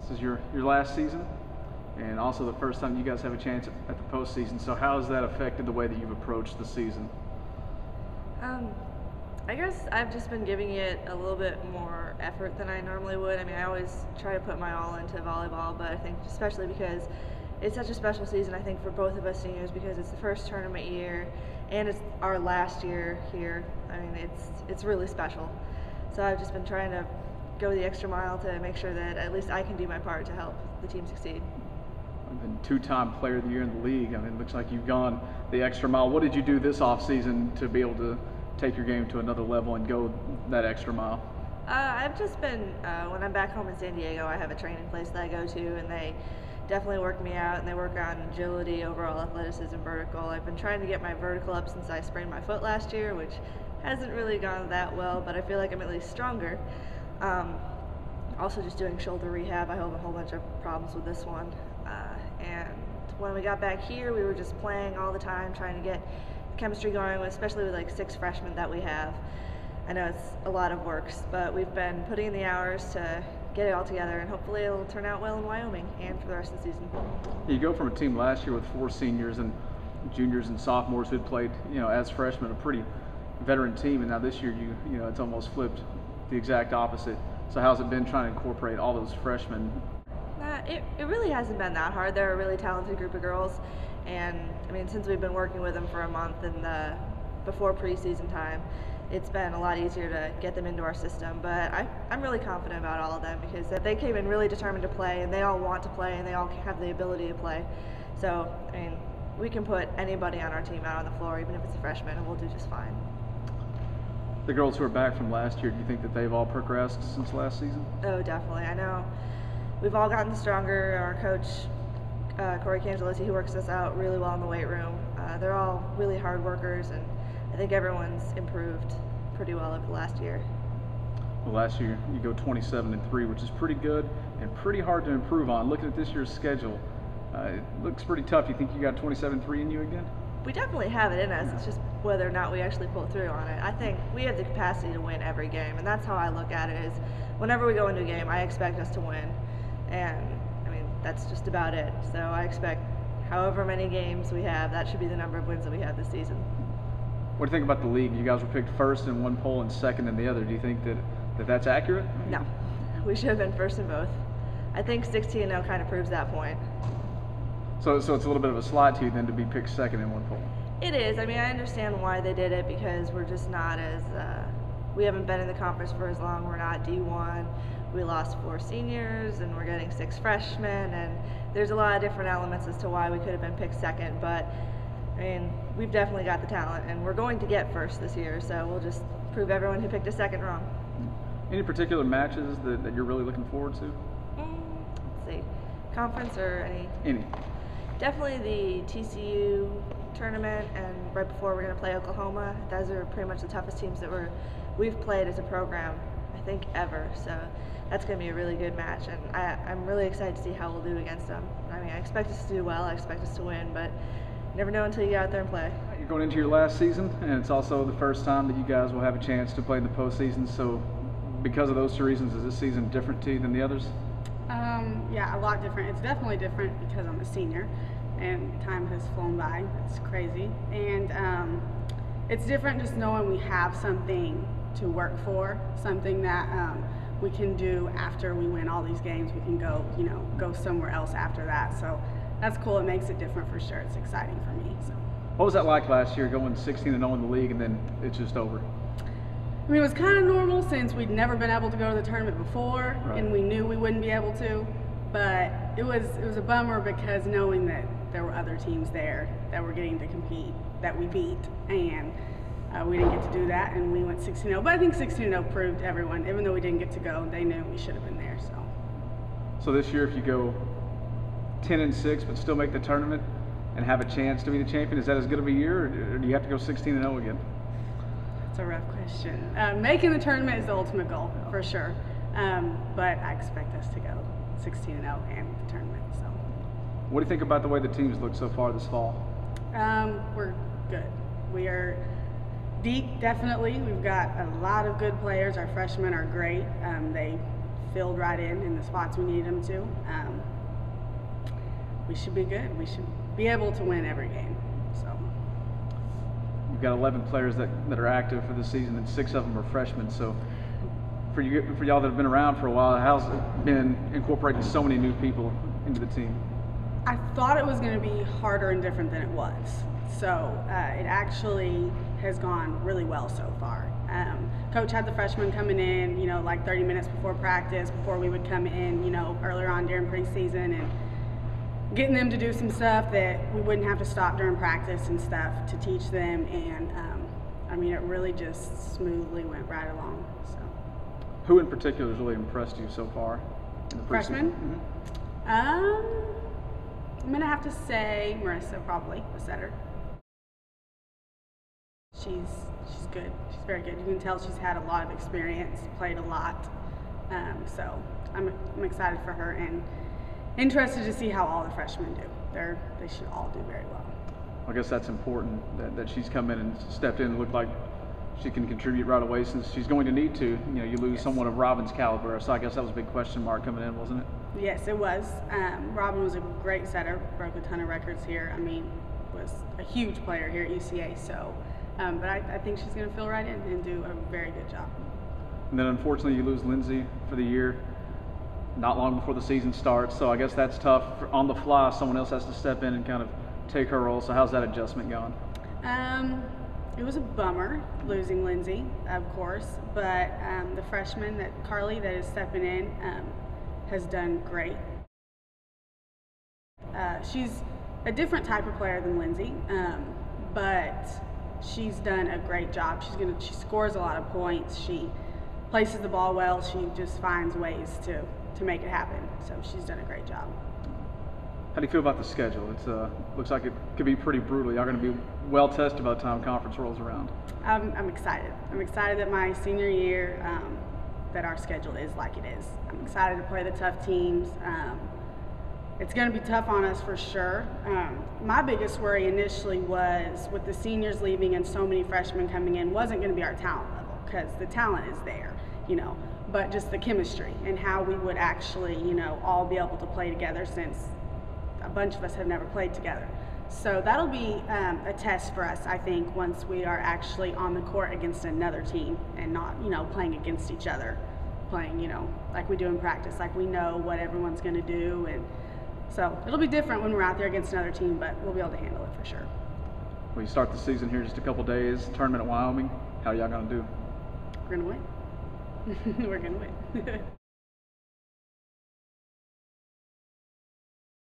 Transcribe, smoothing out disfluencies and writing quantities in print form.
This is your last season, and also the first time you guys have a chance at the postseason. So how has that affected the way that you've approached the season? I guess I've just been giving it a little bit more effort than I normally would. I mean, I always try to put my all into volleyball, but I think especially because it's such a special season, I think, for both of us seniors, because it's the first tournament year and it's our last year here. I mean, it's really special. So I've just been trying to go the extra mile to make sure that at least I can do my part to help the team succeed. You've been two-time player of the year in the league. I mean, it looks like you've gone the extra mile. What did you do this offseason to be able to take your game to another level and go that extra mile? I've just been, when I'm back home in San Diego, I have a training place that I go to, and they definitely work me out, and they work on agility, overall athleticism, vertical. I've been trying to get my vertical up since I sprained my foot last year, which hasn't really gone that well, but I feel like I'm at least stronger. Also just doing shoulder rehab. I have a whole bunch of problems with this one. And when we got back here, we were just playing all the time, trying to get chemistry going, especially with like 6 freshmen that we have. I know it's a lot of work, but we've been putting in the hours to get it all together, and hopefully it'll turn out well in Wyoming and for the rest of the season. You go from a team last year with 4 seniors and juniors and sophomores who had played, as freshmen, a pretty veteran team, and now this year it's almost flipped the exact opposite. So how's it been trying to incorporate all those freshmen? It really hasn't been that hard. They're a really talented group of girls, and I mean, since we've been working with them for a month and before preseason time, it's been a lot easier to get them into our system. But I'm really confident about all of them, because they came in really determined to play, and they all want to play, and they all have the ability to play. So I mean, we can put anybody on our team out on the floor, even if it's a freshman, and we'll do just fine. The girls who are back from last year, do you think that they've all progressed since last season? Oh, definitely. I know we've all gotten stronger. Our coach, Corey Cangelisi, who works us out really well in the weight room, they're all really hard workers, and I think everyone's improved pretty well over the last year. Well, last year you go 27-3, which is pretty good and pretty hard to improve on. Looking at this year's schedule, it looks pretty tough. You think you got 27-3 in you again? We definitely have it in us. It's just whether or not we actually pull through on it. I think we have the capacity to win every game, and that's how I look at it. Is whenever we go into a game, I expect us to win, and I mean, that's just about it. So I expect however many games we have, that should be the number of wins that we have this season. What do you think about the league? You guys were picked first in one poll and second in the other. Do you think that's accurate? No, we should have been first in both. I think 16-0 kind of proves that point. So it's a little bit of a slide to you then to be picked second in one poll. It is. I mean, I understand why they did it, because we're just not as we haven't been in the conference for as long. We're not D1. We lost 4 seniors, and we're getting 6 freshmen, and there's a lot of different elements as to why we could have been picked second. But I mean, we've definitely got the talent, and we're going to get first this year. So we'll just prove everyone who picked us second wrong. Any particular matches that you're really looking forward to? Let's see, conference or any? Any. Definitely the TCU tournament, and right before we're going to play Oklahoma. Those are pretty much the toughest teams that we've played as a program, I think, ever. So that's going to be a really good match, and I'm really excited to see how we'll do against them. I mean, I expect us to do well. I expect us to win, but you never know until you get out there and play. You're going into your last season, and it's also the first time that you guys will have a chance to play in the postseason. So because of those 2 reasons, is this season different to you than the others? Yeah, a lot different. It's definitely different because I'm a senior and time has flown by. It's crazy. And it's different just knowing we have something to work for, something that we can do after we win all these games. We can go somewhere else after that. So that's cool. It makes it different for sure. It's exciting for me. So. What was that like last year, going 16-0 in the league, and then it's just over? I mean, it was kind of normal since we'd never been able to go to the tournament before, right. And we knew we wouldn't be able to. But it was a bummer, because knowing that there were other teams there that were getting to compete that we beat, and we didn't get to do that, and we went 16-0. But I think 16-0 proved everyone, even though we didn't get to go, they knew we should have been there. So this year, if you go 10-6 but still make the tournament and have a chance to be the champion, is that as good of a year, or do you have to go 16-0 again? That's a rough question. Making the tournament is the ultimate goal, for sure. But I expect us to go 16-0 and the tournament. So. What do you think about the way the teams look so far this fall? We're good. We are deep, definitely. We've got a lot of good players. Our freshmen are great. They filled right in the spots we need them to. We should be good. We should be able to win every game. So you've got 11 players that are active for this season, and 6 of them are freshmen. So for y'all that have been around for a while, how's it been incorporating so many new people into the team? I thought it was going to be harder and different than it was. So it actually has gone really well so far. Coach had the freshmen coming in, you know, like 30 minutes before practice, before we would come in, you know, earlier on during preseason, and getting them to do some stuff that we wouldn't have to stop during practice and stuff to teach them. And I mean, it really just smoothly went right along. So, who in particular has really impressed you so far in the preseason? Freshman? Mm-hmm. I'm gonna have to say Marissa, probably the setter. She's good. She's very good. You can tell she's had a lot of experience, played a lot. So I'm excited for her and interested to see how all the freshmen do. They should all do very well. I guess that's important that she's come in and stepped in and looked like she can contribute right away, since she's going to need to. You know, you lose someone of Robin's caliber, so I guess that was a big question mark coming in, wasn't it? Yes, it was. Robin was a great setter, broke a ton of records here. I mean, was a huge player here at UCA. So, but I think she's going to fill right in and do a very good job. And then unfortunately you lose Lindsay for the year, not long before the season starts. So I guess that's tough. On the fly, someone else has to step in and kind of take her role. So how's that adjustment going? It was a bummer losing Lindsay, of course, but the freshman Carly that is stepping in has done great. She's a different type of player than Lindsay, but she's done a great job. She scores a lot of points. She places the ball well. She just finds ways to make it happen. So she's done a great job. How do you feel about the schedule? It looks like it could be pretty brutal. Y'all going to be well tested by the time conference rolls around. I'm excited. I'm excited that my senior year, that our schedule is like it is. I'm excited to play the tough teams. It's going to be tough on us for sure. My biggest worry initially was with the seniors leaving and so many freshmen coming in, wasn't going to be our talent level, because the talent is there, you know, but just the chemistry and how we would actually, you know, all be able to play together, since a bunch of us have never played together. So that'll be a test for us, I think, once we are actually on the court against another team and not, you know, playing against each other, playing, you know, like we do in practice, like we know what everyone's going to do. And so it'll be different when we're out there against another team, but we'll be able to handle it for sure. Well, you start the season here just a couple days, tournament at Wyoming. How are y'all going to do? We're going to win. We're going to win.